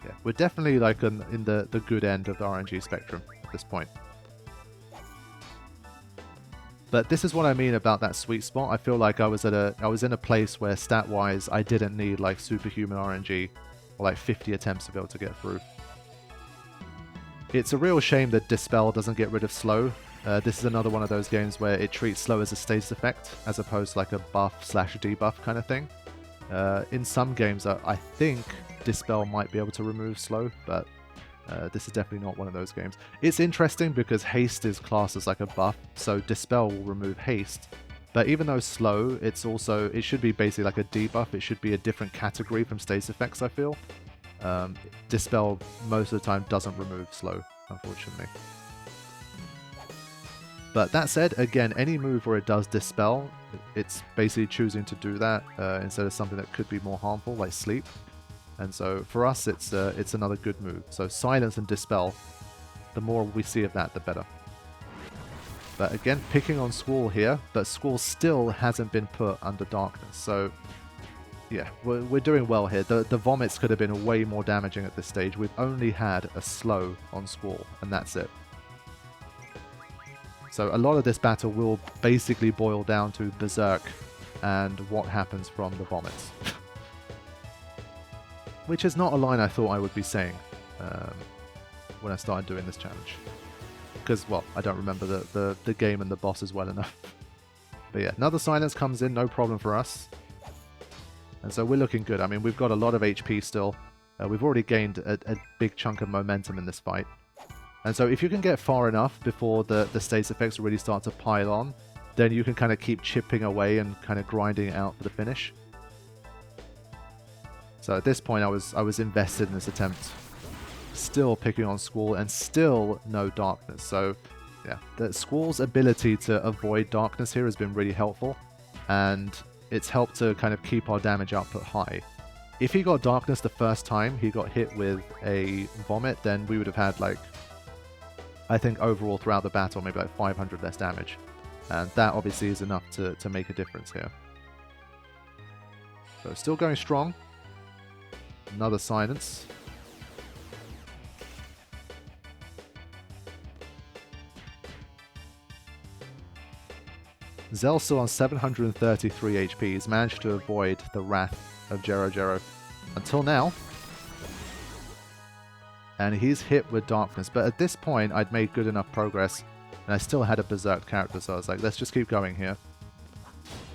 yeah, we're definitely like in the good end of the RNG spectrum at this point. But this is what I mean about that sweet spot. I feel like I was in a place where stat-wise I didn't need like superhuman RNG or like 50 attempts to be able to get through. It's a real shame that Dispel doesn't get rid of slow. This is another one of those games where it treats slow as a status effect as opposed to like a buff/debuff kind of thing. In some games I think Dispel might be able to remove slow, but this is definitely not one of those games. It's interesting because haste is classed as like a buff, so Dispel will remove haste. But even though slow, it should be basically like a debuff. It should be a different category from status effects, I feel. Dispel most of the time doesn't remove slow, unfortunately. But that said, again, any move where it does Dispel, it's basically choosing to do that instead of something that could be more harmful, like Sleep. And so for us, it's another good move. So Silence and Dispel, the more we see of that, the better. But again, picking on Squall here, but Squall still hasn't been put under Darkness. So yeah, we're doing well here. The Vomits could have been way more damaging at this stage. We've only had a slow on Squall, and that's it. So a lot of this battle will basically boil down to Berserk and what happens from the Vomits. Which is not a line I thought I would be saying when I started doing this challenge. Because, well, I don't remember the game and the bosses well enough. But yeah, another Silence comes in, no problem for us. And so we're looking good. I mean, we've got a lot of HP still. We've already gained a big chunk of momentum in this fight. And so if you can get far enough before the status effects really start to pile on, then you can kind of keep chipping away and kind of grinding it out for the finish. So at this point, I was invested in this attempt. Still picking on Squall and still no Darkness. So yeah, the Squall's ability to avoid Darkness here has been really helpful. And it's helped to kind of keep our damage output high. If he got Darkness the first time he got hit with a Vomit, then we would have had like, I think overall throughout the battle, maybe like 500 less damage. And that obviously is enough to make a difference here. So still going strong. Another Silence. Zell still on 733 HP. He's managed to avoid the wrath of Gerogero until now. And he's hit with Darkness. But at this point, I'd made good enough progress. And I still had a Berserk character, so I was like, let's just keep going here.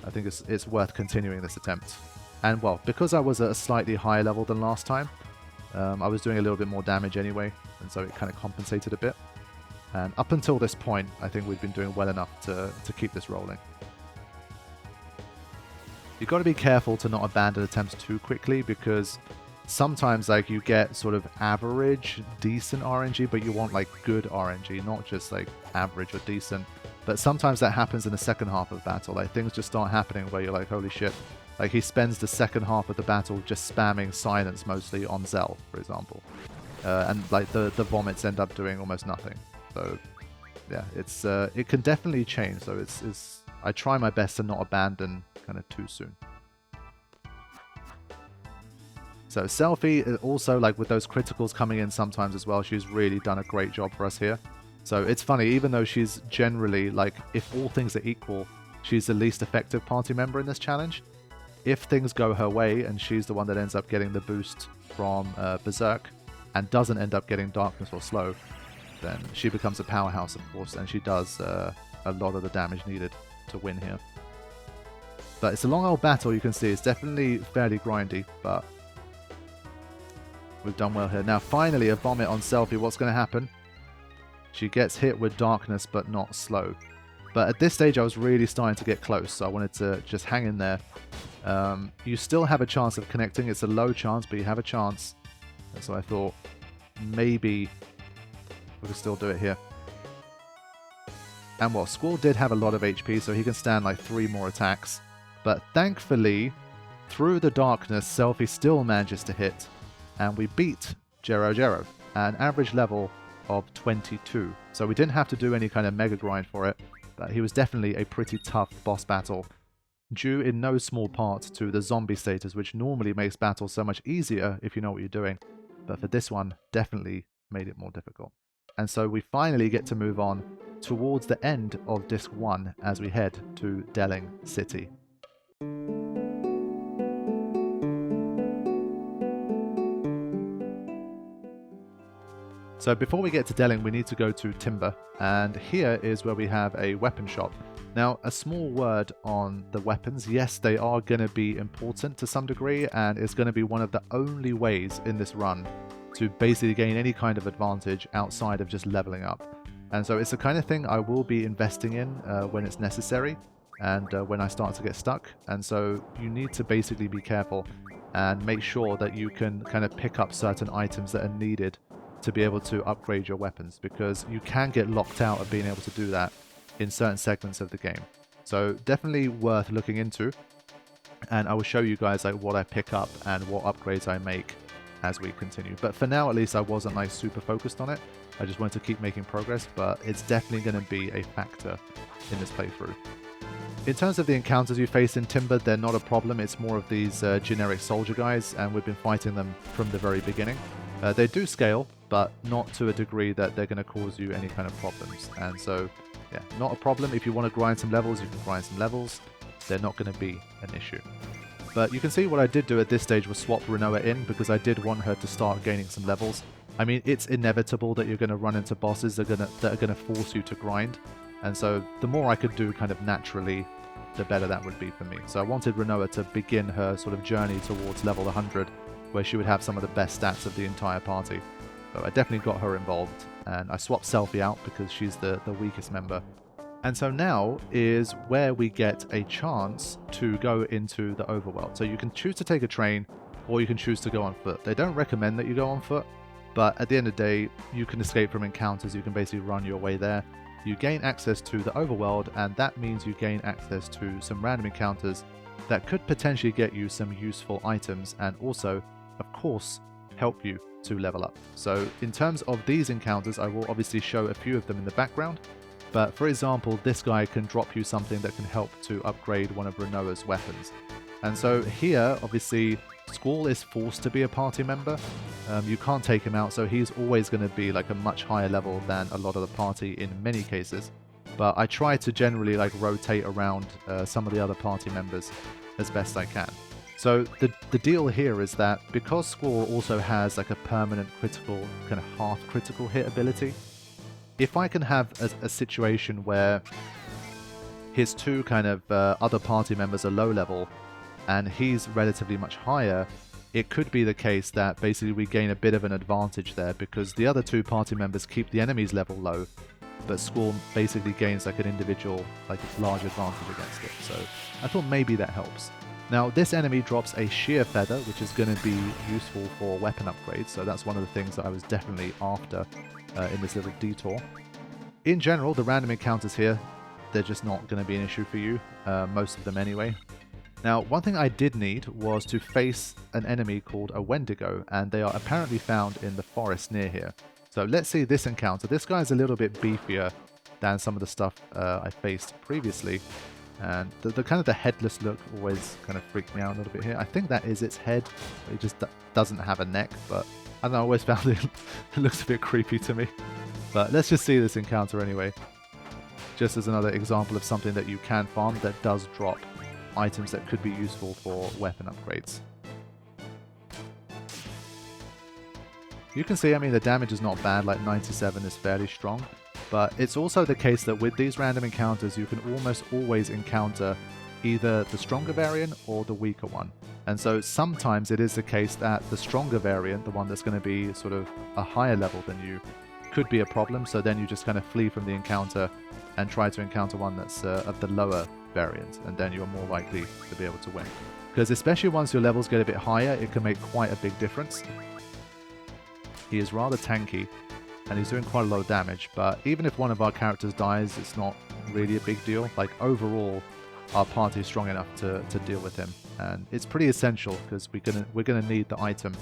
I think it's worth continuing this attempt. And well, because I was at a slightly higher level than last time, I was doing a little bit more damage anyway, and so it kind of compensated a bit. And up until this point, I think we've been doing well enough to keep this rolling. You've got to be careful to not abandon attempts too quickly, because sometimes like you get sort of average, decent RNG, but you want like good RNG, not just like average or decent. But sometimes that happens in the second half of battle. Like things just start happening where you're like, holy shit. Like he spends the second half of the battle just spamming Silence mostly on Zell, for example. And like the Vomits end up doing almost nothing. So yeah, it can definitely change. So I try my best to not abandon kind of too soon. So Selfie also, like with those criticals coming in sometimes as well, she's really done a great job for us here. So it's funny, even though she's generally, like, if all things are equal, she's the least effective party member in this challenge. If things go her way and she's the one that ends up getting the boost from Berserk and doesn't end up getting Darkness or Slow, then she becomes a powerhouse, of course, and she does a lot of the damage needed to win here. But it's a long old battle, you can see. It's definitely fairly grindy, but we've done well here. Now, finally, a Vomit on Selfie. What's going to happen? She gets hit with Darkness, but not Slow. But at this stage, I was really starting to get close, so I wanted to just hang in there. You still have a chance of connecting. It's a low chance, but you have a chance. And so I thought maybe we could still do it here. And well, Squall did have a lot of HP, so he can stand like 3 more attacks. But thankfully, through the Darkness, Selfie still manages to hit. And we beat Gerogero at an average level of 22. So we didn't have to do any kind of mega grind for it. but he was definitely a pretty tough boss battle, due in no small part to the zombie status, which normally makes battles so much easier if you know what you're doing, but for this one, definitely made it more difficult. And so we finally get to move on towards the end of Disc 1 as we head to Delling City. So before we get to Delling, we need to go to Timber, and here is where we have a weapon shop. Now, a small word on the weapons. Yes, they are going to be important to some degree, and it's going to be one of the only ways in this run to basically gain any kind of advantage outside of just leveling up. And so it's the kind of thing I will be investing in when it's necessary and when I start to get stuck. And so you need to basically be careful and make sure that you can kind of pick up certain items that are needed to be able to upgrade your weapons, because you can get locked out of being able to do that in certain segments of the game. So definitely worth looking into, and I will show you guys like what I pick up and what upgrades I make as we continue. But for now, at least, I wasn't like super focused on it. I just wanted to keep making progress, but it's definitely going to be a factor in this playthrough. In terms of the encounters you face in Timber, they're not a problem. It's more of these generic soldier guys, and we've been fighting them from the very beginning. They do scale, but not to a degree that they're going to cause you any kind of problems. And so, yeah, not a problem. If you want to grind some levels, you can grind some levels. They're not going to be an issue. But you can see what I did do at this stage was swap Rinoa in, because I did want her to start gaining some levels. I mean, it's inevitable that you're going to run into bosses that are going to force you to grind. And so the more I could do kind of naturally, the better that would be for me. So I wanted Rinoa to begin her sort of journey towards level 100, where she would have some of the best stats of the entire party. So I definitely got her involved, and I swapped Selfie out because she's the weakest member. And so now is where we get a chance to go into the overworld. So you can choose to take a train, or you can choose to go on foot. They don't recommend that you go on foot, but at the end of the day, you can escape from encounters. You can basically run your way there. You gain access to the overworld, and that means you gain access to some random encounters that could potentially get you some useful items, and also, of course, help you to level up. So in terms of these encounters, I will obviously show a few of them in the background, but for example, this guy can drop you something that can help to upgrade one of Rinoa's weapons. And so here, obviously, Squall is forced to be a party member. You can't take him out, so he's always going to be like a much higher level than a lot of the party in many cases. But I try to generally like rotate around some of the other party members as best I can. So the deal here is that because Squall also has like a permanent critical, kind of half critical hit ability, if I can have a situation where his two kind of other party members are low level and he's relatively much higher, it could be the case that basically we gain a bit of an advantage there, because the other two party members keep the enemy's level low, but Squall basically gains like an individual, like large advantage against it. So I thought maybe that helps. Now this enemy drops a sheer feather, which is going to be useful for weapon upgrades, so that's one of the things that I was definitely after in this little detour. In general, the random encounters here, they're just not going to be an issue for you, most of them anyway. Now, one thing I did need was to face an enemy called a Wendigo, and they are apparently found in the forest near here. So let's see this encounter. This guy's a little bit beefier than some of the stuff I faced previously, and the kind of the headless look always kind of freaked me out a little bit here. I think that is its head. It just doesn't have a neck, but I don't know, I always found it looks a bit creepy to me. But let's just see this encounter anyway, just as another example of something that you can farm that does drop items that could be useful for weapon upgrades. You can see, I mean, the damage is not bad, like 97 is fairly strong, but it's also the case that with these random encounters you can almost always encounter either the stronger variant or the weaker one. And so sometimes it is the case that the stronger variant, the one that's going to be sort of a higher level than you, could be a problem, so then you just kind of flee from the encounter and try to encounter one that's of the lower variant, and then you're more likely to be able to win. Because especially once your levels get a bit higher, it can make quite a big difference. He is rather tanky, and he's doing quite a lot of damage, but even if one of our characters dies, it's not really a big deal. Like, overall, our party is strong enough to deal with him, and it's pretty essential because we're gonna need the item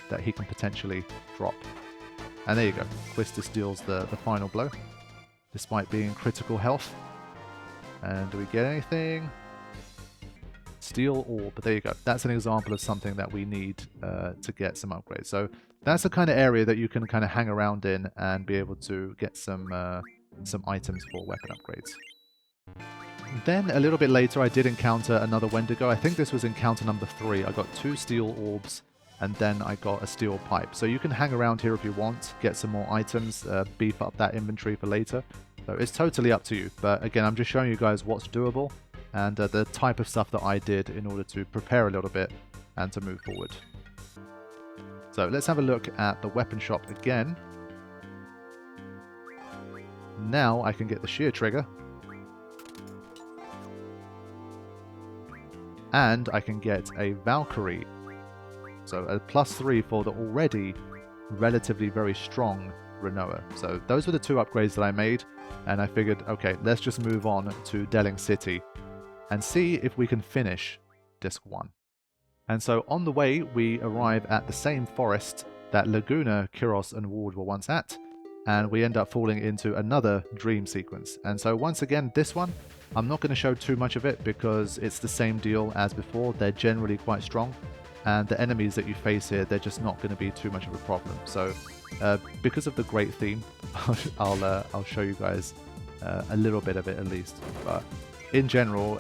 that he can potentially drop. And there you go, Quistis deals the final blow, despite being critical health. And do we get anything? Steel orb, but there you go. That's an example of something that we need to get some upgrades. So that's the kind of area that you can kind of hang around in and be able to get some items for weapon upgrades. Then a little bit later I did encounter another Wendigo. I think this was encounter number 3. I got 2 steel orbs and then I got a steel pipe. So you can hang around here if you want, get some more items, beef up that inventory for later. So it's totally up to you. But again, I'm just showing you guys what's doable and the type of stuff that I did in order to prepare a little bit and to move forward. So let's have a look at the weapon shop again. Now I can get the shear trigger. And I can get a Valkyrie. So a +3 for the already relatively very strong Rinoa. So those were the 2 upgrades that I made. And I figured, okay, let's just move on to Delling City and see if we can finish Disc 1. And so on the way, we arrive at the same forest that Laguna, Kyros, and Ward were once at. And we end up falling into another dream sequence. And so once again, this one, I'm not going to show too much of it because it's the same deal as before. They're generally quite strong. And the enemies that you face here, they're just not going to be too much of a problem. So because of the great theme, I'll show you guys a little bit of it at least. But in general,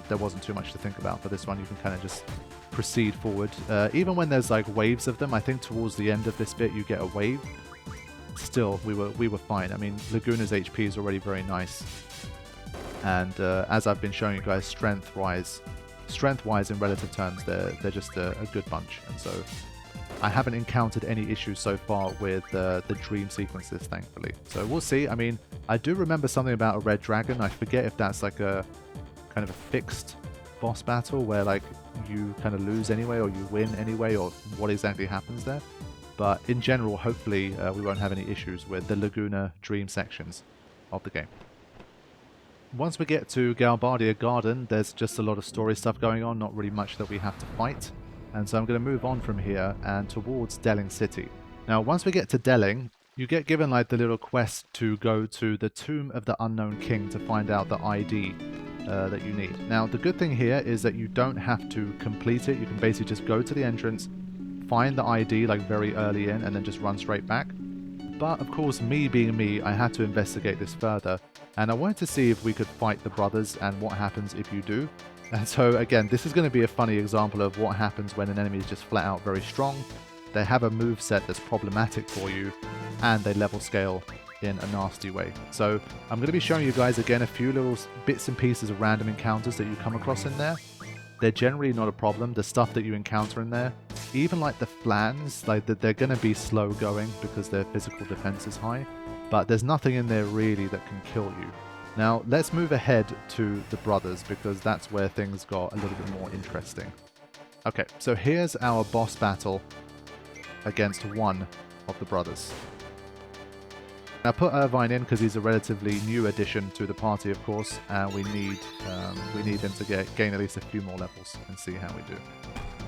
there wasn't too much to think about for this one. You can kind of just proceed forward. Even when there's like waves of them, I think towards the end of this bit you get a wave. Still, we were fine. I mean, Laguna's HP is already very nice. And as I've been showing you guys, strength-wise in relative terms, they're just a good bunch. And so I haven't encountered any issues so far with the dream sequences, thankfully. So we'll see. I mean, I do remember something about a red dragon. I forget if that's like a kind of a fixed boss battle where like you kind of lose anyway or you win anyway, or what exactly happens there. But in general, hopefully we won't have any issues with the Laguna dream sections of the game. Once we get to Galbadia Garden, there's just a lot of story stuff going on, not really much that we have to fight. And so I'm going to move on from here and towards Delling City. Now, once we get to Delling, you get given like the little quest to go to the Tomb of the Unknown King to find out the ID that you need. Now, the good thing here is that you don't have to complete it. You can basically just go to the entrance, find the ID like very early in, and then just run straight back. But of course, me being me, I had to investigate this further. And I wanted to see if we could fight the brothers and what happens if you do. And so again, this is going to be a funny example of what happens when an enemy is just flat out very strong. They have a move set that's problematic for you, and they level scale in a nasty way. So I'm going to be showing you guys again a few little bits and pieces of random encounters that you come across in there. They're generally not a problem. The stuff that you encounter in there, even like the flans, like they're going to be slow going because their physical defense is high. But there's nothing in there really that can kill you. Now, let's move ahead to the brothers because that's where things got a little bit more interesting. Okay, so here's our boss battle against one of the brothers. Now, put Irvine in because he's a relatively new addition to the party, of course, and we need him to gain at least a few more levels and see how we do.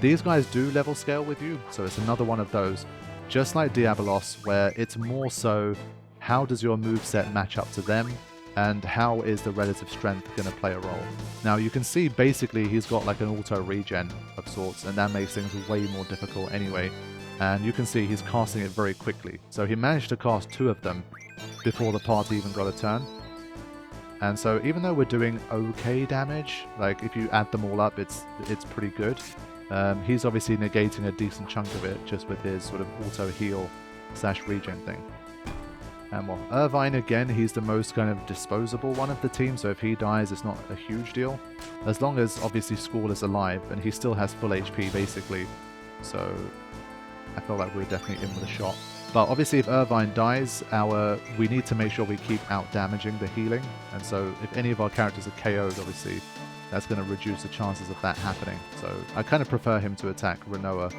These guys do level scale with you, so it's another one of those, just like Diablos, where it's more so how does your moveset match up to them, and how is the relative strength going to play a role. Now you can see basically he's got like an auto regen of sorts, and that makes things way more difficult anyway. And you can see he's casting it very quickly. So he managed to cast 2 of them before the party even got a turn. And so even though we're doing okay damage, like if you add them all up, it's pretty good. He's obviously negating a decent chunk of it just with his sort of auto heal / regen thing. And well, Irvine again, he's the most kind of disposable one of the team, so if he dies it's not a huge deal. As long as obviously Squall is alive, and he still has full HP basically, so I feel like we're definitely in with a shot. But obviously if Irvine dies, we need to make sure we keep out damaging the healing, and so if any of our characters are KO'd, obviously that's going to reduce the chances of that happening. So I kind of prefer him to attack Rinoa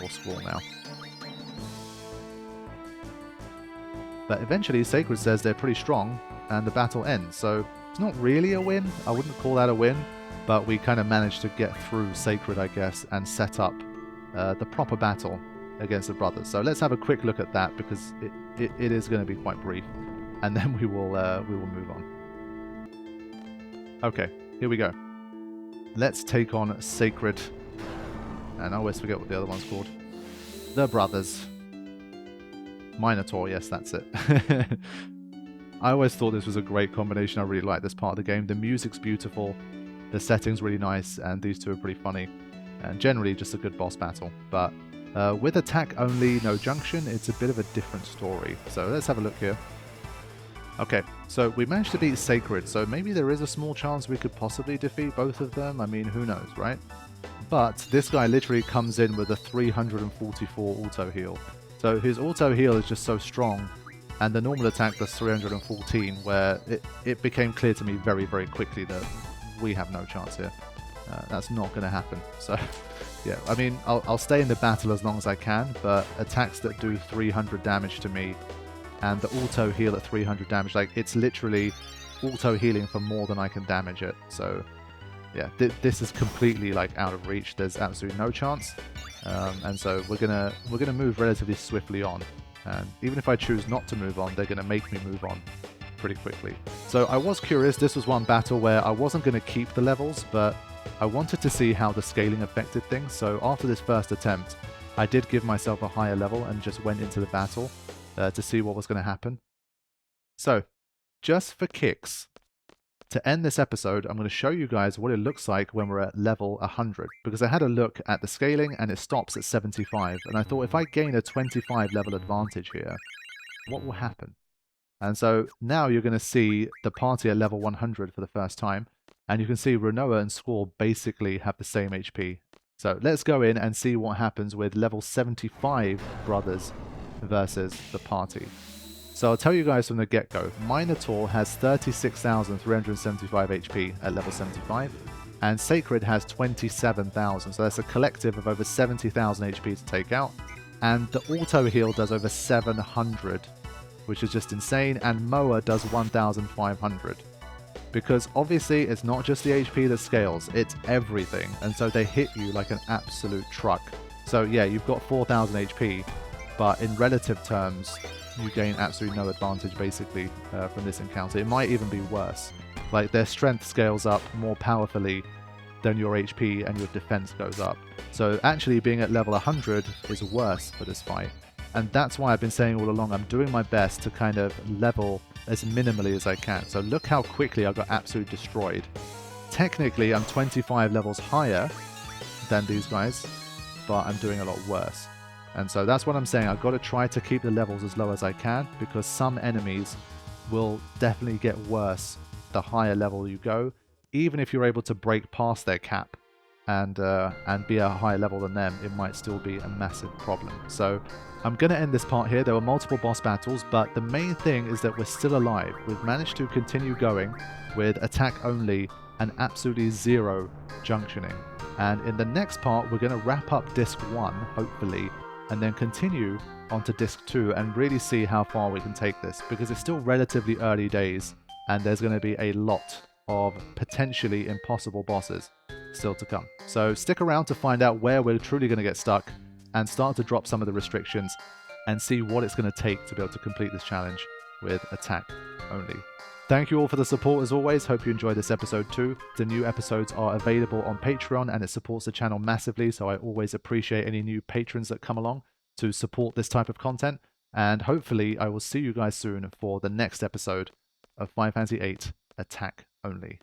or Squall now. But eventually Sacred says they're pretty strong and the battle ends, so it's not really a win. I wouldn't call that a win, but we kind of managed to get through Sacred, I guess, and set up the proper battle against the brothers. So let's have a quick look at that because it is going to be quite brief, and then we will move on. Okay, here we go. Let's take on Sacred. And I always forget what the other one's called. The Brothers. Minotaur, yes, that's it. I always thought this was a great combination. I really like this part of the game. The music's beautiful, the setting's really nice, and these two are pretty funny. And generally just a good boss battle. But with attack only, no junction, it's a bit of a different story. So let's have a look here. Okay, so we managed to beat Sacred, so maybe there is a small chance we could possibly defeat both of them. I mean, who knows, right? But this guy literally comes in with a 344 auto heal. So his auto heal is just so strong, and the normal attack does 314, where it became clear to me very, very quickly that we have no chance here. That's not going to happen. So, yeah, I mean, I'll stay in the battle as long as I can, but attacks that do 300 damage to me and the auto heal at 300 damage, like, it's literally auto healing for more than I can damage it. So, yeah, this is completely, like, out of reach. There's absolutely no chance. And so we're gonna move relatively swiftly on, and even if I choose not to move on, they're gonna make me move on pretty quickly. So I was curious. This was one battle where I wasn't gonna keep the levels, but I wanted to see how the scaling affected things. So after this first attempt, I did give myself a higher level and just went into the battle to see what was gonna happen. So just for kicks, to end this episode, I'm going to show you guys what it looks like when we're at level 100, because I had a look at the scaling and it stops at 75, and I thought if I gain a 25 level advantage here, what will happen? And so now you're going to see the party at level 100 for the first time, and you can see Rinoa and Squall basically have the same HP. So let's go in and see what happens with level 75 brothers versus the party. So I'll tell you guys from the get-go, Minotaur has 36,375 HP at level 75, and Sacred has 27,000, so that's a collective of over 70,000 HP to take out, and the auto heal does over 700, which is just insane, and Moa does 1,500. Because obviously it's not just the HP that scales, it's everything, and so they hit you like an absolute truck. So yeah, you've got 4,000 HP, but in relative terms, you gain absolutely no advantage basically from this encounter. It might even be worse. Like, their strength scales up more powerfully than your HP, and your defense goes up. So actually being at level 100 is worse for this fight. And that's why I've been saying all along, I'm doing my best to kind of level as minimally as I can. So look how quickly I got absolutely destroyed. Technically, I'm 25 levels higher than these guys, but I'm doing a lot worse. And so that's what I'm saying. I've got to try to keep the levels as low as I can, because some enemies will definitely get worse the higher level you go, even if you're able to break past their cap and be a higher level than them, it might still be a massive problem. So I'm going to end this part here. There were multiple boss battles, but the main thing is that we're still alive. We've managed to continue going with attack only and absolutely zero junctioning. And in the next part, we're going to wrap up Disc 1, hopefully, and then continue onto Disc 2 and really see how far we can take this, because it's still relatively early days and there's going to be a lot of potentially impossible bosses still to come. So stick around to find out where we're truly going to get stuck and start to drop some of the restrictions and see what it's going to take to be able to complete this challenge with attack only. Thank you all for the support as always. Hope you enjoyed this episode too. The new episodes are available on Patreon and it supports the channel massively, so I always appreciate any new patrons that come along to support this type of content. And hopefully I will see you guys soon for the next episode of Final Fantasy VIII Attack Only.